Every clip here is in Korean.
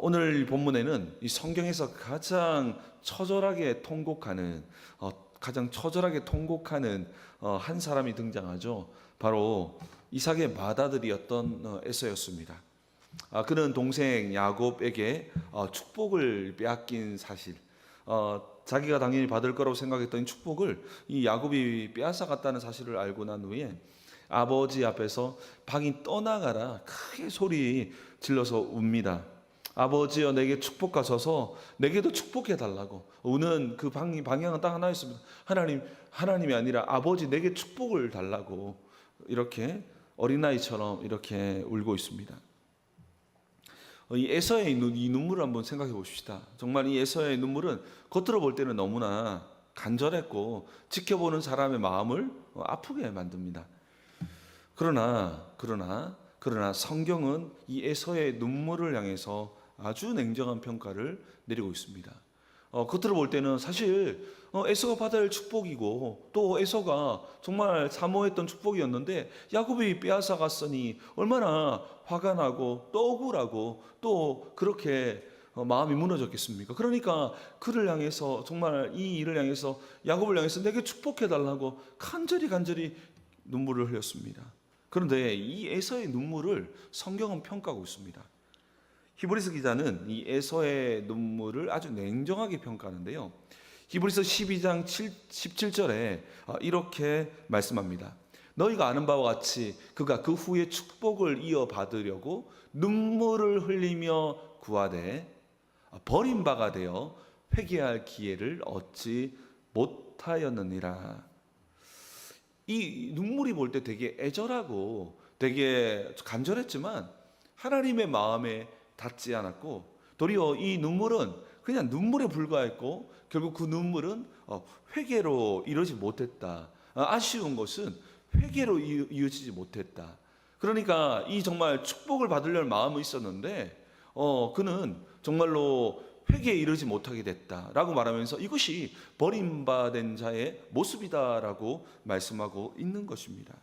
오늘 본문에는 이 성경에서 가장 처절하게 통곡하는 한 사람이 등장하죠. 바로 이삭의 맏아들이었던 에서였습니다. 그는 동생 야곱에게 축복을 빼앗긴 사실, 자기가 당연히 받을 거라고 생각했던 축복을 이 야곱이 빼앗아갔다는 사실을 알고 난 후에 아버지 앞에서 방이 떠나가라 크게 소리 질러서 웁니다. 아버지여, 내게 축복하소서, 내게도 축복해 달라고. 우는 그 방향은 딱 하나였습니다. 하나님이 아니라 아버지, 내게 축복을 달라고. 이렇게 어린아이처럼 이렇게 울고 있습니다. 이 에서의 이 눈물을 한번 생각해 봅시다. 정말 이 에서의 눈물은 겉으로 볼 때는 너무나 간절했고 지켜보는 사람의 마음을 아프게 만듭니다. 그러나 성경은 이 에서의 눈물을 향해서 아주 냉정한 평가를 내리고 있습니다. 겉으로 볼 때는 사실 에서가 받아야 할 축복이고 또 에서가 정말 사모했던 축복이었는데 야곱이 빼앗아 갔으니 얼마나 화가 나고 또 억울하고 또 그렇게 마음이 무너졌겠습니까? 그러니까 그를 향해서, 정말 이 일을 향해서, 야곱을 향해서 내게 축복해 달라고 간절히 눈물을 흘렸습니다. 그런데 이 에서의 눈물을 성경은 평가하고 있습니다. 히브리서 기자는 이 에서의 눈물을 아주 냉정하게 평가하는데요. 히브리서 12장 17절에 이렇게 말씀합니다. 너희가 아는 바와 같이 그가 그 후에 축복을 이어받으려고 눈물을 흘리며 구하되 버림바가 되어 회개할 기회를 얻지 못하였느니라. 이 눈물이 볼 때 되게 애절하고 되게 간절했지만 하나님의 마음에 닿지 않았고, 도리어 이 눈물은 그냥 눈물에 불과했고 결국 그 눈물은 회개로 이루지 못했다. 아쉬운 것은 회개로 이어지지 못했다. 그러니까 이 정말 축복을 받으려는 마음은 있었는데 그는 정말로 회개에 이르지 못하게 됐다라고 말하면서 이것이 버림받은 자의 모습이다라고 말씀하고 있는 것입니다.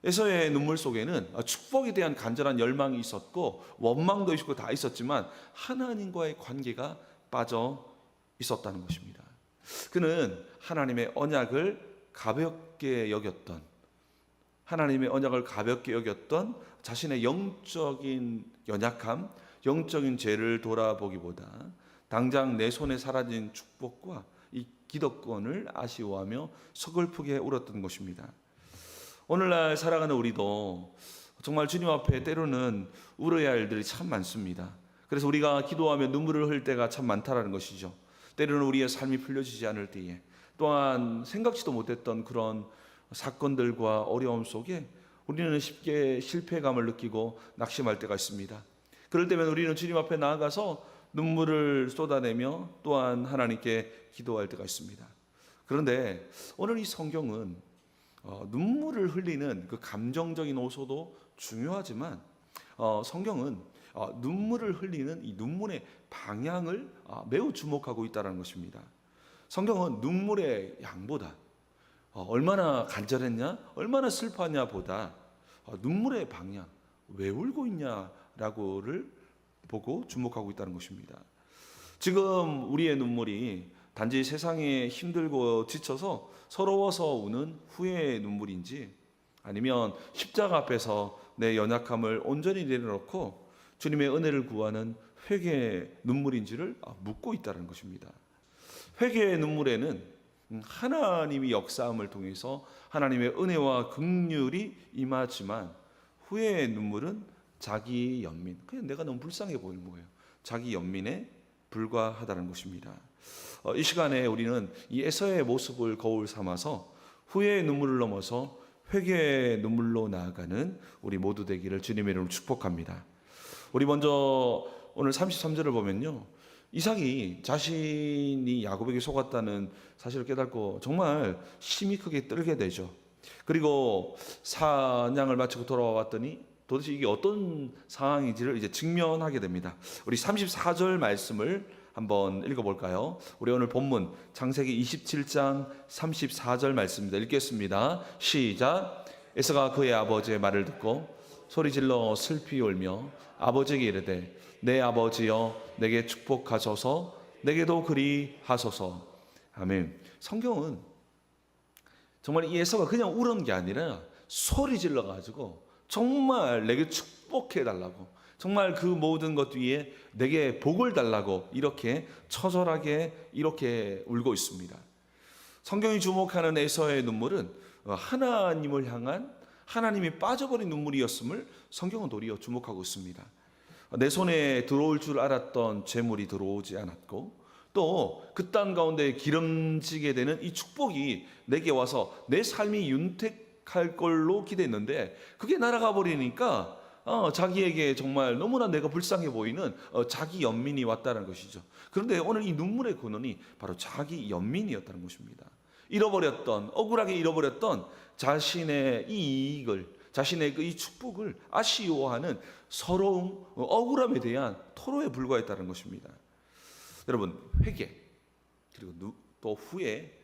에서의 눈물 속에는 축복에 대한 간절한 열망이 있었고 원망도 있었고 다 있었지만 하나님과의 관계가 빠져 있었다는 것입니다. 그는 하나님의 언약을 가볍게 여겼던 자신의 영적인 연약함, 영적인 죄를 돌아보기보다 당장 내 손에 사라진 축복과 이 기득권을 아쉬워하며 서글프게 울었던 것입니다. 오늘날 살아가는 우리도 정말 주님 앞에 때로는 울어야 할 일들이 참 많습니다. 그래서 우리가 기도하며 눈물을 흘릴 때가 참 많다라는 것이죠. 때로는 우리의 삶이 풀려지지 않을 때에, 또한 생각지도 못했던 그런 사건들과 어려움 속에 우리는 쉽게 실패감을 느끼고 낙심할 때가 있습니다. 그럴 때면 우리는 주님 앞에 나아가서 눈물을 쏟아내며 또한 하나님께 기도할 때가 있습니다. 그런데 오늘 이 성경은 눈물을 흘리는 그 감정적인 요소도 중요하지만 성경은 눈물을 흘리는 이 눈물의 방향을 매우 주목하고 있다는 것입니다. 성경은 눈물의 양보다 얼마나 간절했냐, 얼마나 슬퍼하냐 보다 눈물의 방향, 왜 울고 있냐라고를 보고 주목하고 있다는 것입니다. 지금 우리의 눈물이 단지 세상에 힘들고 지쳐서 서러워서 우는 후회의 눈물인지, 아니면 십자가 앞에서 내 연약함을 온전히 내려놓고 주님의 은혜를 구하는 회개의 눈물인지를 묻고 있다는 것입니다. 회개의 눈물에는 하나님이 역사함을 통해서 하나님의 은혜와 긍휼이 임하지만, 후회의 눈물은 자기 연민, 그냥 내가 너무 불쌍해 보이는 거예요. 자기 연민에 불과하다는 것입니다. 이 시간에 우리는 이 에서의 모습을 거울 삼아서 후회의 눈물을 넘어서 회개의 눈물로 나아가는 우리 모두 되기를 주님의 이름으로 축복합니다. 우리 먼저 오늘 33절을 보면요, 이삭이 자신이 야곱에게 속았다는 사실을 깨닫고 정말 심히 크게 떨게 되죠. 그리고 사냥을 마치고 돌아와 봤더니 도대체 이게 어떤 상황인지를 이제 직면하게 됩니다. 우리 34절 말씀을 한번 읽어볼까요? 우리 오늘 본문 창세기 27장 34절 말씀입니다. 읽겠습니다. 시작. 에서가 그의 아버지의 말을 듣고 소리질러 슬피 울며 아버지에게 이르되 내 아버지여 내게 축복하소서 내게도 그리 하소서. 아멘. 성경은 정말 이 에서가 그냥 울은 게 아니라 소리질러 가지고 정말 내게 축복해 달라고, 정말 그 모든 것 위에 내게 복을 달라고 이렇게 처절하게 이렇게 울고 있습니다. 성경이 주목하는 에서의 눈물은 하나님을 향한, 하나님이 빠져버린 눈물이었음을 성경은 도리어 주목하고 있습니다. 내 손에 들어올 줄 알았던 재물이 들어오지 않았고, 또 그 땅 가운데 기름지게 되는 이 축복이 내게 와서 내 삶이 윤택할 걸로 기대했는데 그게 날아가 버리니까 자기에게 정말 너무나 내가 불쌍해 보이는 자기 연민이 왔다는 것이죠. 그런데 오늘 이 눈물의 근원이 바로 자기 연민이었다는 것입니다. 잃어버렸던, 억울하게 잃어버렸던 자신의 이 이익을, 자신의 이 축복을 아쉬워하는 서러움, 억울함에 대한 토로에 불과했다는 것입니다. 여러분, 회개 그리고 또 후회,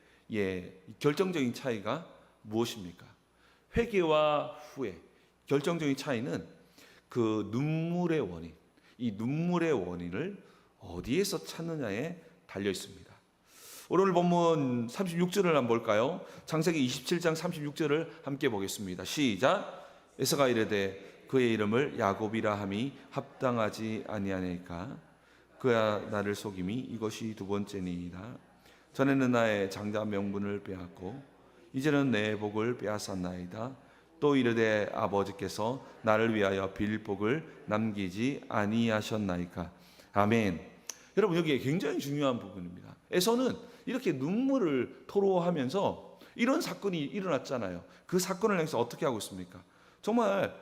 결정적인 차이가 무엇입니까? 회개와 후회, 결정적인 차이는 그 눈물의 원인, 이 눈물의 원인을 어디에서 찾느냐에 달려 있습니다. 오늘 본문 36절을 한번 볼까요? 창세기 27장 36절을 함께 보겠습니다. 시작. 에서가 이르되 그의 이름을 야곱이라 함이 합당하지 아니하니까 그야 나를 속임이 이것이 두 번째니이다. 전에는 나의 장자 명분을 빼앗고 이제는 내 복을 빼앗았나이다. 또 이르되 아버지께서 나를 위하여 빌 복을 남기지 아니하셨나이까. 아멘. 여러분, 여기에 굉장히 중요한 부분입니다. 에서는 이렇게 눈물을 토로하면서 이런 사건이 일어났잖아요. 그 사건을 향해서 어떻게 하고 있습니까? 정말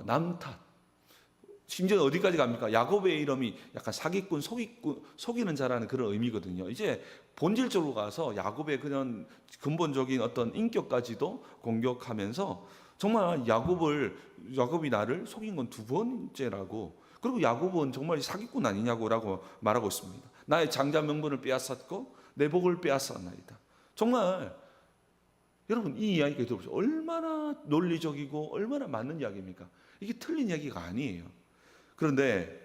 남 탓. 심지어 어디까지 갑니까? 야곱의 이름이 약간 사기꾼, 속이는 자라는 그런 의미거든요. 이제 본질적으로 가서 야곱의 그런 근본적인 어떤 인격까지도 공격하면서 정말 야곱이 나를 속인 건 두 번째라고, 그리고 야곱은 정말 사기꾼 아니냐고라고 말하고 있습니다. 나의 장자 명분을 빼앗았고 내 복을 빼앗았나이다. 정말 여러분, 이 이야기가 들어보세요. 얼마나 논리적이고 얼마나 맞는 이야기입니까? 이게 틀린 이야기가 아니에요. 그런데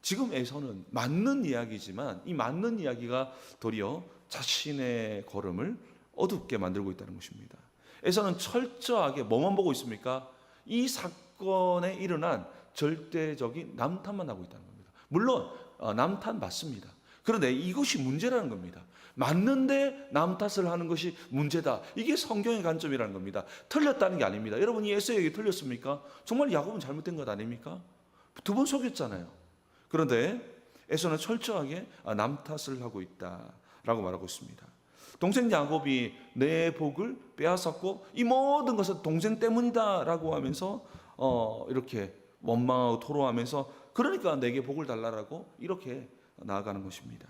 지금 에서는 맞는 이야기지만 이 맞는 이야기가 도리어 자신의 걸음을 어둡게 만들고 있다는 것입니다. 에서는 철저하게 뭐만 보고 있습니까? 이 사건에 일어난 절대적인 남탓만 하고 있다는 겁니다. 물론 남탓 맞습니다. 그런데 이것이 문제라는 겁니다. 맞는데 남 탓을 하는 것이 문제다. 이게 성경의 관점이라는 겁니다. 틀렸다는 게 아닙니다. 여러분, 이 에서에게 틀렸습니까? 정말 야곱은 잘못된 것 아닙니까? 두 번 속였잖아요. 그런데 에서는 철저하게 남 탓을 하고 있다라고 말하고 있습니다. 동생 야곱이 내 복을 빼앗았고 이 모든 것은 동생 때문이다라고 하면서 이렇게 원망하고 토로하면서, 그러니까 내게 복을 달라라고 이렇게 나아가는 것입니다.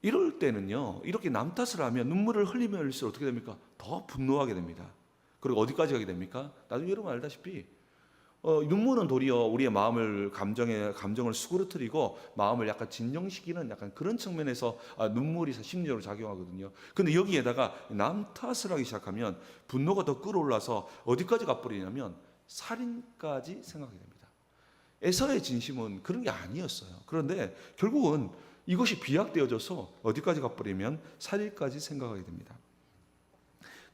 이럴 때는요, 이렇게 남 탓을 하면 눈물을 흘리면 흘릴수록 어떻게 됩니까? 더 분노하게 됩니다. 그리고 어디까지 가게 됩니까? 나중에 여러분 알다시피 눈물은 도리어 우리의 마음을, 감정을 수그러뜨리고 마음을 약간 진정시키는 약간 그런 측면에서 눈물이 심리적으로 작용하거든요. 근데 여기에다가 남 탓을 하기 시작하면 분노가 더 끌어올라서 어디까지 가버리냐면 살인까지 생각하게 됩니다. 에서의 진심은 그런 게 아니었어요. 그런데 결국은 이것이 비약되어져서 어디까지 가버리면 살인까지 생각하게 됩니다.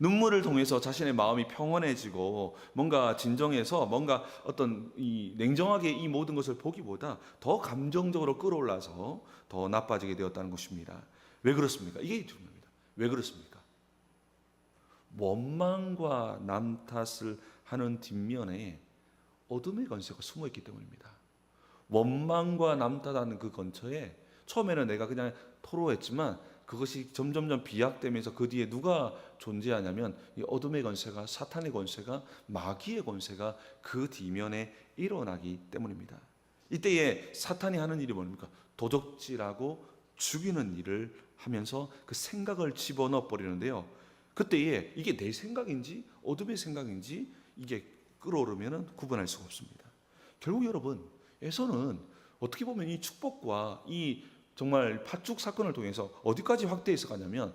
눈물을 통해서 자신의 마음이 평온해지고 뭔가 진정해서 뭔가 어떤 냉정하게 이 모든 것을 보기보다 더 감정적으로 끌어올라서 더 나빠지게 되었다는 것입니다. 왜 그렇습니까? 이게 중요합니다. 왜 그렇습니까? 원망과 남 탓을 하는 뒷면에 어둠의 권세가 숨어있기 때문입니다. 원망과 남 탓하는 그 근처에 처음에는 내가 그냥 토로했지만 그것이 점점점 비약되면서 그 뒤에 누가 존재하냐면 이 어둠의 권세가, 사탄의 권세가, 마귀의 권세가 그 뒤면에 일어나기 때문입니다. 이때에 사탄이 하는 일이 뭡니까? 도적질하고 죽이는 일을 하면서 그 생각을 집어넣어 버리는데요. 그때에 이게 내 생각인지 어둠의 생각인지 이게 끌어오르면 구분할 수가 없습니다. 결국 여러분, 에서는 어떻게 보면 이 축복과 이 정말 팥죽 사건을 통해서 어디까지 확대해서 가냐면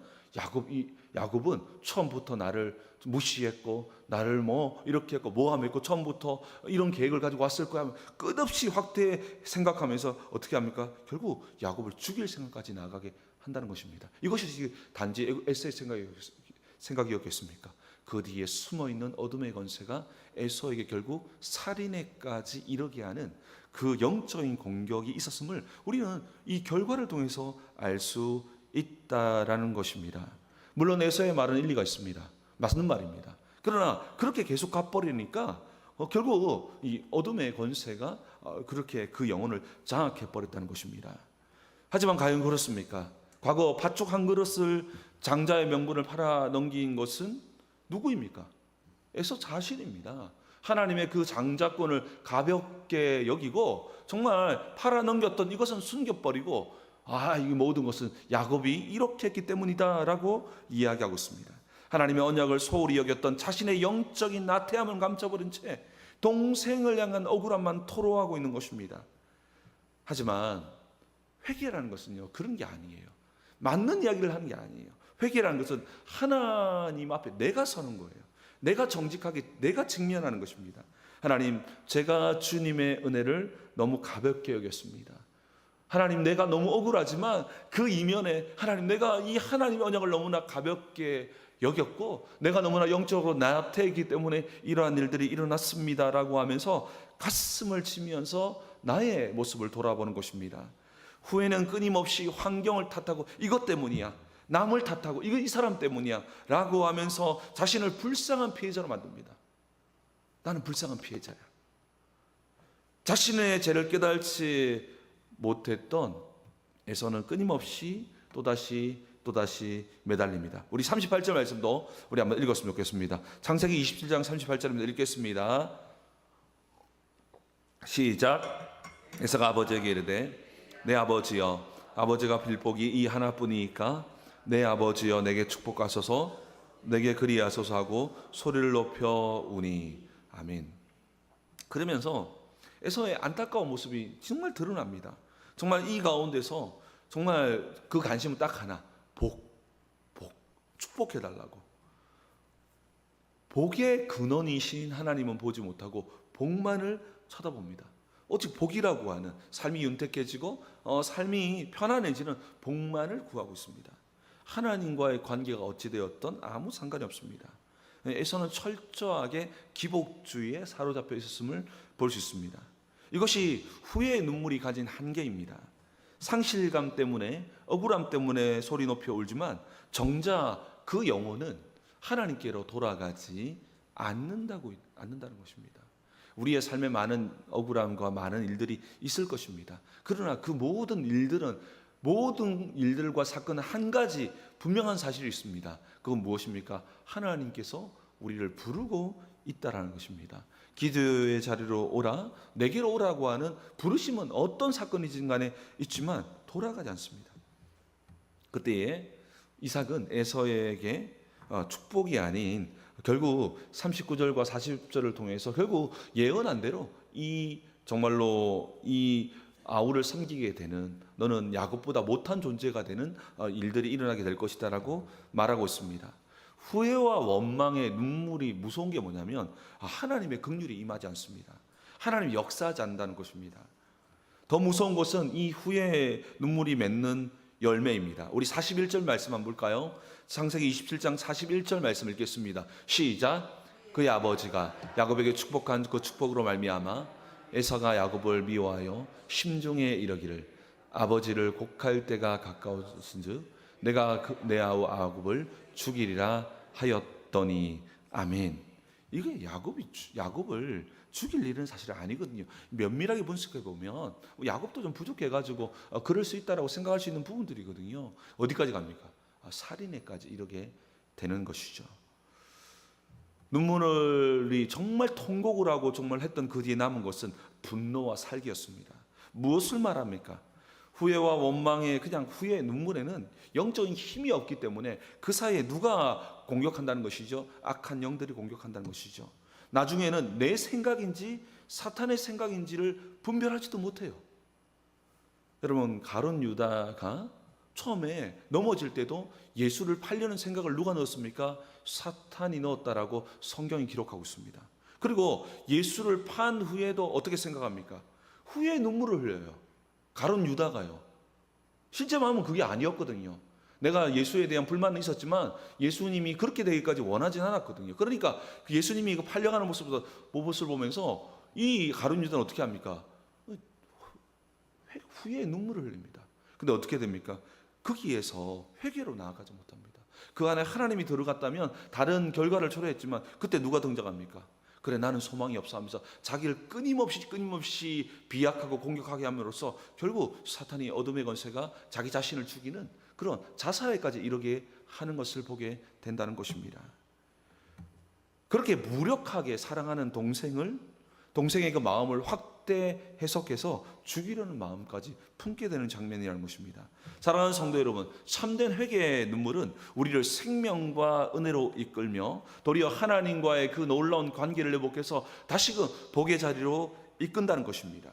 야곱은 처음부터 나를 무시했고 나를 뭐 이렇게 했고 모함했고 처음부터 이런 계획을 가지고 왔을 거야 끝없이 확대 생각하면서 어떻게 합니까? 결국 야곱을 죽일 생각까지 나가게 한다는 것입니다. 이것이 단지 에서의 생각이었겠습니까? 그 뒤에 숨어있는 어둠의 권세가 에서에게 결국 살인에까지 이르게 하는 그 영적인 공격이 있었음을 우리는 이 결과를 통해서 알 수 있다라는 것입니다. 물론 에서의 말은 일리가 있습니다. 맞는 말입니다. 그러나 그렇게 계속 가버리니까 결국 이 어둠의 권세가 그렇게 그 영혼을 장악해 버렸다는 것입니다. 하지만 과연 그렇습니까? 과거 팥죽 한 그릇을 장자의 명분을 팔아 넘긴 것은 누구입니까? 에서 자신입니다. 하나님의 그 장자권을 가볍게 여기고 정말 팔아 넘겼던 이것은 숨겨버리고 이 모든 것은 야곱이 이렇게 했기 때문이다라고 이야기하고 있습니다. 하나님의 언약을 소홀히 여겼던 자신의 영적인 나태함을 감춰버린 채 동생을 향한 억울함만 토로하고 있는 것입니다. 하지만 회개라는 것은요 그런 게 아니에요. 맞는 이야기를 하는 게 아니에요. 회개라는 것은 하나님 앞에 내가 서는 거예요. 내가 정직하게 내가 직면하는 것입니다. 하나님, 제가 주님의 은혜를 너무 가볍게 여겼습니다. 하나님, 내가 너무 억울하지만 그 이면에 하나님, 내가 이 하나님의 언약을 너무나 가볍게 여겼고 내가 너무나 영적으로 나태했기 때문에 이러한 일들이 일어났습니다라고 하면서 가슴을 치면서 나의 모습을 돌아보는 것입니다. 후회는 끊임없이 환경을 탓하고 이것 때문이야, 남을 탓하고 이거 이 사람 때문이야 라고 하면서 자신을 불쌍한 피해자로 만듭니다. 나는 불쌍한 피해자야. 자신의 죄를 깨달지 못했던 에서는 끊임없이 또다시 매달립니다. 우리 38절 말씀도 우리 한번 읽었으면 좋겠습니다. 창세기 27장 38절입니다. 읽겠습니다. 시작. 에서가 아버지에게 이르되 내 아버지여, 아버지가 빌 복이 이 하나뿐이니까 내 아버지여 내게 축복하소서, 내게 그리하소서 하고 소리를 높여 우니. 아멘. 그러면서 에서의 안타까운 모습이 정말 드러납니다. 정말 이 가운데서 정말 그 관심은 딱 하나, 축복해달라고. 복의 근원이신 하나님은 보지 못하고 복만을 쳐다봅니다. 오직 복이라고 하는 삶이 윤택해지고 삶이 편안해지는 복만을 구하고 있습니다. 하나님과의 관계가 어찌되었던 아무 상관이 없습니다. 에서는 철저하게 기복주의에 사로잡혀 있었음을 볼 수 있습니다. 이것이 후회의 눈물이 가진 한계입니다. 상실감 때문에, 억울함 때문에 소리 높여 울지만 정작 그 영혼은 하나님께로 돌아가지 않는다는 것입니다. 우리의 삶에 많은 억울함과 많은 일들이 있을 것입니다. 그러나 그 모든 일들과 사건은 한 가지 분명한 사실이 있습니다. 그건 무엇입니까? 하나님께서 우리를 부르고 있다라는 것입니다. 기도의 자리로 오라, 내게로 오라고 하는 부르심은 어떤 사건이든 간에 있지만 돌아가지 않습니다. 그때에 이삭은 에서에게 축복이 아닌 결국 39절과 40절을 통해서 결국 예언한 대로 정말로 이 아우를 섬기게 되는, 너는 야곱보다 못한 존재가 되는 일들이 일어나게 될 것이다라고 말하고 있습니다. 후회와 원망의 눈물이 무서운 게 뭐냐면 하나님의 긍휼이 임하지 않습니다. 하나님이 역사하지 않는다는 것입니다. 더 무서운 것은 이 후회의 눈물이 맺는 열매입니다. 우리 41절 말씀 한번 볼까요? 창세기 27장 41절 말씀 읽겠습니다. 시작. 그의 아버지가 야곱에게 축복한 그 축복으로 말미암아 에서가 야곱을 미워하여 심중에 이르기를 아버지를 곡할 때가 가까웠은즉 내가 내 아우 야곱을 죽이리라 하였더니. 아멘. 이게 야곱을 죽일 일은 사실 아니거든요. 면밀하게 분석해 보면 야곱도 좀 부족해가지고 그럴 수 있다라고 생각할 수 있는 부분들이거든요. 어디까지 갑니까? 살인에까지 이르게 되는 것이죠. 눈물이 정말 통곡을 하고 정말 했던 그 뒤에 남은 것은 분노와 살기였습니다. 무엇을 말합니까? 후회와 원망의 그냥 후회의 눈물에는 영적인 힘이 없기 때문에 그 사이에 누가 공격한다는 것이죠? 악한 영들이 공격한다는 것이죠. 나중에는 내 생각인지 사탄의 생각인지를 분별하지도 못해요. 여러분, 가룟 유다가 처음에 넘어질 때도 예수를 팔려는 생각을 누가 넣었습니까? 사탄이 넣었다라고 성경이 기록하고 있습니다. 그리고 예수를 판 후에도 어떻게 생각합니까? 후에 눈물을 흘려요. 가룟 유다가요. 실제 마음은 그게 아니었거든요. 내가 예수에 대한 불만은 있었지만 예수님이 그렇게 되기까지 원하진 않았거든요. 그러니까 예수님이 이거 팔려가는 모습을 보면서 이 가룟 유다는 어떻게 합니까? 후에 눈물을 흘립니다. 근데 어떻게 됩니까? 거기에서 회개로 나아가지 못합니다. 그 안에 하나님이 들어갔다면 다른 결과를 초래했지만 그때 누가 등장합니까? 그래 나는 소망이 없어 하면서 자기를 끊임없이 비약하고 공격하게 함으로써 결국 사탄이 어둠의 권세가 자기 자신을 죽이는 그런 자살에까지 이르게 하는 것을 보게 된다는 것입니다. 그렇게 무력하게 사랑하는 동생의 그 마음을 확대 해석해서 죽이려는 마음까지 품게 되는 장면이라는 것입니다. 사랑하는 성도 여러분, 참된 회개의 눈물은 우리를 생명과 은혜로 이끌며 도리어 하나님과의 그 놀라운 관계를 회복해서 다시 그 복의 자리로 이끈다는 것입니다.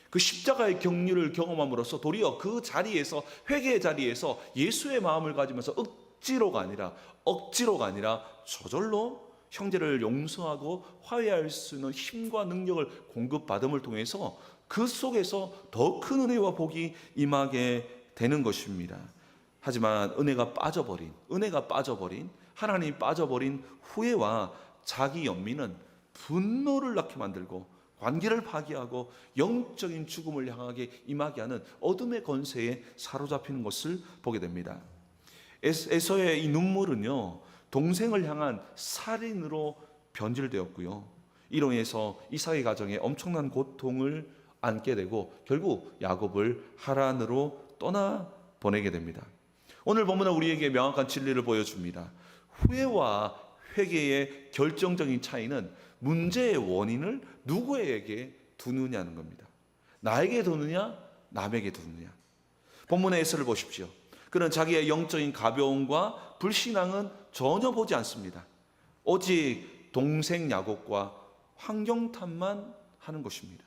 그 십자가의 경륜을 경험함으로써 도리어 그 자리에서, 회개의 자리에서 예수의 마음을 가지면서 억지로가 아니라 저절로 형제를 용서하고 화해할 수 있는 힘과 능력을 공급받음을 통해서 그 속에서 더 큰 은혜와 복이 임하게 되는 것입니다. 하지만 은혜가 빠져버린, 하나님이 빠져버린 후회와 자기 연민은 분노를 낳게 만들고 관계를 파괴하고 영적인 죽음을 향하게 임하게 하는 어둠의 권세에 사로잡히는 것을 보게 됩니다. 에서의 이 눈물은요, 동생을 향한 살인으로 변질되었고요. 이로 인해서 이삭의 가정에 엄청난 고통을 안게 되고 결국 야곱을 하란으로 떠나 보내게 됩니다. 오늘 본문은 우리에게 명확한 진리를 보여줍니다. 후회와 회개의 결정적인 차이는 문제의 원인을 누구에게 두느냐는 겁니다. 나에게 두느냐, 남에게 두느냐. 본문의 에서를 보십시오. 그는 자기의 영적인 가벼움과 불신앙은 전혀 보지 않습니다. 오직 동생 야곱과 환경 탓만 하는 것입니다.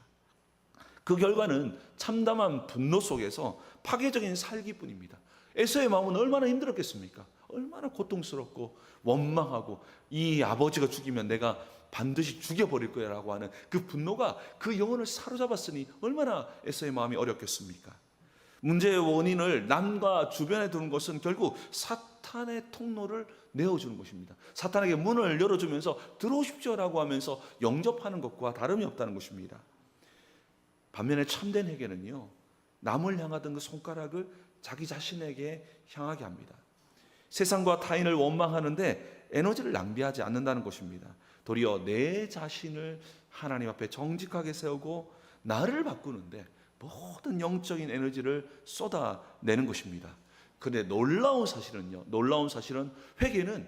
그 결과는 참담한 분노 속에서 파괴적인 살기뿐입니다. 에서의 마음은 얼마나 힘들었겠습니까? 얼마나 고통스럽고 원망하고 이 아버지가 죽이면 내가 반드시 죽여버릴 거야 라고 하는 그 분노가 그 영혼을 사로잡았으니 얼마나 에서의 마음이 어렵겠습니까? 문제의 원인을 남과 주변에 두는 것은 결국 사탄의 통로를 내어주는 것입니다. 사탄에게 문을 열어주면서 들어오십시오라고 하면서 영접하는 것과 다름이 없다는 것입니다. 반면에 참된 회개는요, 남을 향하던 그 손가락을 자기 자신에게 향하게 합니다. 세상과 타인을 원망하는데 에너지를 낭비하지 않는다는 것입니다. 도리어 내 자신을 하나님 앞에 정직하게 세우고 나를 바꾸는데 모든 영적인 에너지를 쏟아내는 것입니다. 그런데 놀라운 사실은 회개는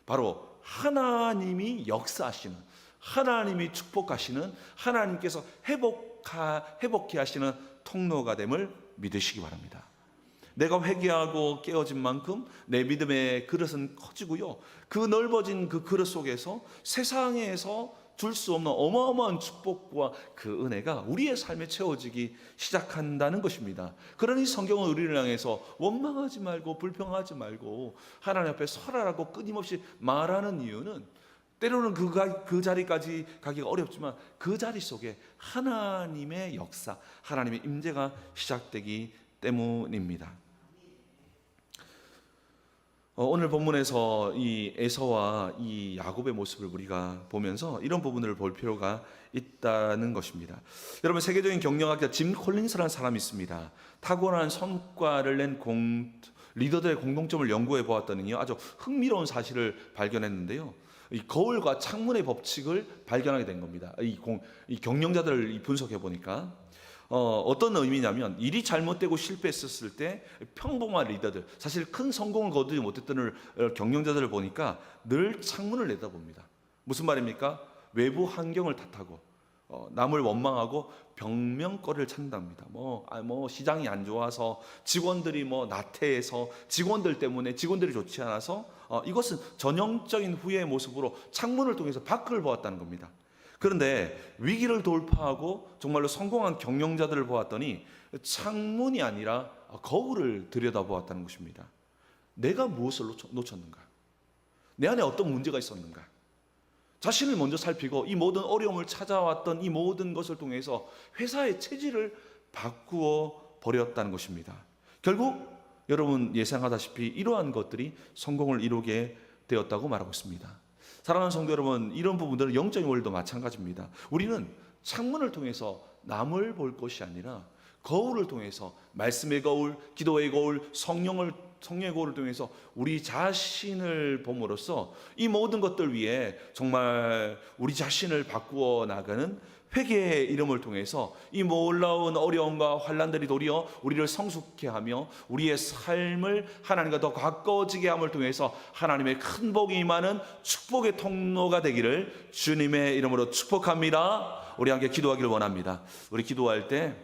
바로 하나님이 역사하시는, 하나님이 축복하시는, 하나님께서 회복케 하시는 통로가 됨을 믿으시기 바랍니다. 내가 회개하고 깨어진 만큼 내 믿음의 그릇은 커지고요, 그 넓어진 그 그릇 속에서 세상에서 줄 수 없는 어마어마한 축복과 그 은혜가 우리의 삶에 채워지기 시작한다는 것입니다. 그러니 성경은 우리를 향해서 원망하지 말고 불평하지 말고 하나님 앞에 설하라고 끊임없이 말하는 이유는 때로는 그 자리까지 가기가 어렵지만 그 자리 속에 하나님의 역사, 하나님의 임재가 시작되기 때문입니다. 오늘 본문에서 이 에서와 이 야곱의 모습을 우리가 보면서 이런 부분을 볼 필요가 있다는 것입니다. 여러분, 세계적인 경영학자 짐 콜린스라는 사람이 있습니다. 탁월한 성과를 낸 리더들의 공통점을 연구해 보았더니요, 아주 흥미로운 사실을 발견했는데요, 이 거울과 창문의 법칙을 발견하게 된 겁니다. 이 경영자들을 분석해 보니까 어떤 의미냐면, 일이 잘못되고 실패했었을 때 평범한 리더들, 사실 큰 성공을 거두지 못했던 경영자들을 보니까 늘 창문을 내다봅니다. 무슨 말입니까? 외부 환경을 탓하고 남을 원망하고 병명거리를 찾는답니다. 시장이 안 좋아서, 직원들이 나태해서, 직원들 때문에 직원들이 좋지 않아서, 이것은 전형적인 후회의 모습으로 창문을 통해서 밖을 보았다는 겁니다. 그런데 위기를 돌파하고 정말로 성공한 경영자들을 보았더니 창문이 아니라 거울을 들여다보았다는 것입니다. 내가 무엇을 놓쳤는가? 내 안에 어떤 문제가 있었는가? 자신을 먼저 살피고 이 모든 어려움을 찾아왔던 이 모든 것을 통해서 회사의 체질을 바꾸어 버렸다는 것입니다. 결국 여러분 예상하다시피 이러한 것들이 성공을 이루게 되었다고 말하고 있습니다. 사랑하는 성도 여러분, 이런 부분들은 영적인 원리도 마찬가지입니다. 우리는 창문을 통해서 남을 볼 것이 아니라 거울을 통해서, 말씀의 거울, 기도의 거울, 성령의 거울을 통해서 우리 자신을 봄으로써 이 모든 것들 위해 정말 우리 자신을 바꾸어 나가는 회개의 이름을 통해서 이 놀라운 어려움과 환난들이 도리어 우리를 성숙케 하며 우리의 삶을 하나님과 더 가까워지게 함을 통해서 하나님의 큰 복이 임하는 축복의 통로가 되기를 주님의 이름으로 축복합니다. 우리 함께 기도하기를 원합니다. 우리 기도할 때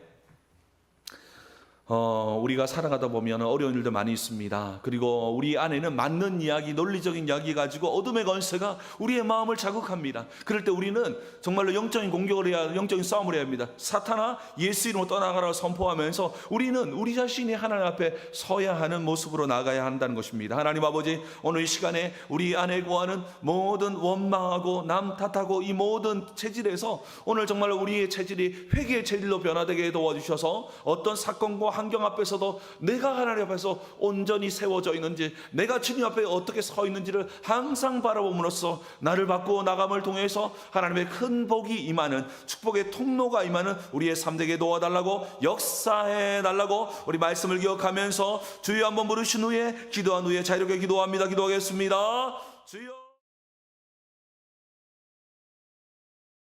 우리가 살아가다 보면 어려운 일도 많이 있습니다. 그리고 우리 안에는 맞는 이야기, 논리적인 이야기 가지고 어둠의 권세가 우리의 마음을 자극합니다. 그럴 때 우리는 정말로 영적인 공격을 해야, 영적인 싸움을 해야 합니다. 사탄아, 예수 이름으로 떠나가라 선포하면서 우리는 우리 자신이 하나님 앞에 서야 하는 모습으로 나가야 한다는 것입니다. 하나님 아버지, 오늘 이 시간에 우리 안에 거하는 모든 원망하고 남 탓하고 이 모든 체질에서 오늘 정말로 우리의 체질이 회개의 체질로 변화되게 도와주셔서 어떤 사건과 환경 앞에서도 내가 하나님 앞에서 온전히 세워져 있는지, 내가 주님 앞에 어떻게 서 있는지를 항상 바라봄으로써 나를 바꾸어 나감을 통해서 하나님의 큰 복이 임하는, 축복의 통로가 임하는 우리의 삶 되게 도와달라고, 역사해 달라고 우리 말씀을 기억하면서 주여 한번 부르신 후에 기도한 후에 자유롭게 기도합니다. 기도하겠습니다. 주여.